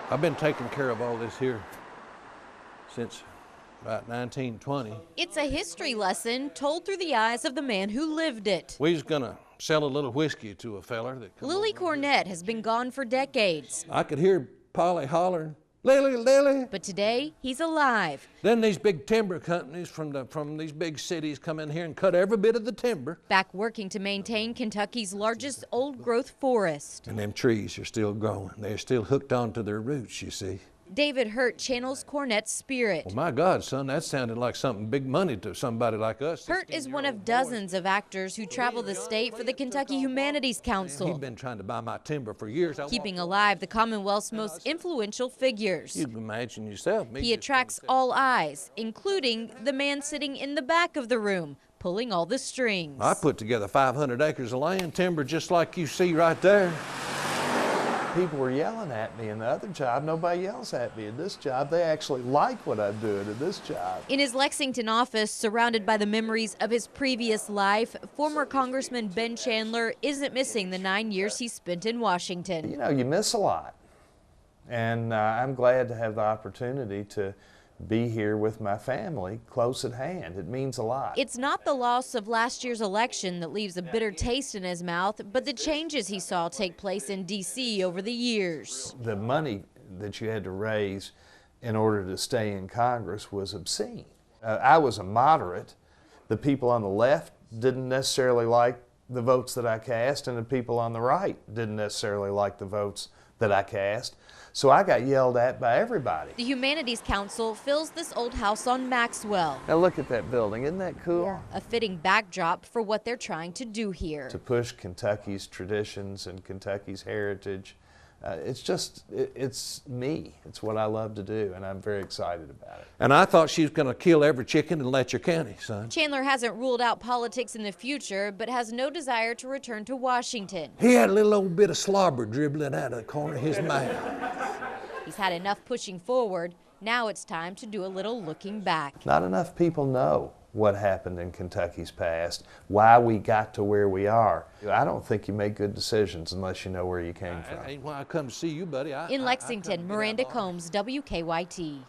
I've been taking care of all this here since about 1920. It's a history lesson told through the eyes of the man who lived it. We was gonna sell a little whiskey to a feller that come Lily over here. Cornett has been gone for decades. I could hear Polly hollering, "Lily, Lily!" But today, he's alive. Then these big timber companies from these big cities come in here and cut every bit of the timber. Back working to maintain Kentucky's largest old-growth forest. And them trees are still growing. They're still hooked onto their roots, you see. David Hurt channels Cornett's spirit. Well, my God, son, that sounded like something big money to somebody like us. Hurt is one of dozens of actors who travel the state for the Kentucky Humanities He'd Council, been trying to buy my timber for years. keeping alive the Commonwealth's most influential figures. You can imagine yourself. He attracts all eyes, including the man sitting in the back of the room, pulling all the strings. I put together 500 acres of land, timber just like you see right there. People were yelling at me in the other job. Nobody yells at me in this job. They actually like what I'm doing in this job. In his Lexington office, surrounded by the memories of his previous life, former Congressman Ben Chandler isn't missing the 9 years he spent in Washington. You know, you miss a lot. And I'm glad to have the opportunity to be here with my family close at hand. It means a lot. It's not the loss of last year's election that leaves a bitter taste in his mouth, but the changes he saw take place in D.C. over the years. The money that you had to raise in order to stay in Congress was obscene. I was a moderate. The people on the left didn't necessarily like the votes that I cast, and the people on the right didn't necessarily like the votes that I cast. So I got yelled at by everybody. The Humanities Council fills this old house on Maxwell. Now look at that building, isn't that cool? Yeah. A fitting backdrop for what they're trying to do here. To push Kentucky's traditions and Kentucky's heritage. It's me. It's what I love to do, and I'm very excited about it. And I thought she was going to kill every chicken in Letcher County, son. Chandler hasn't ruled out politics in the future, but has no desire to return to Washington. He had a little old bit of slobber dribbling out of the corner of his mouth. He's had enough pushing forward. Now it's time to do a little looking back. Not enough people know what happened in Kentucky's past, why we got to where we are. I don't think you make good decisions unless you know where you came from. Ain't why I come to see you, buddy. In Lexington, Miranda Combs, WKYT.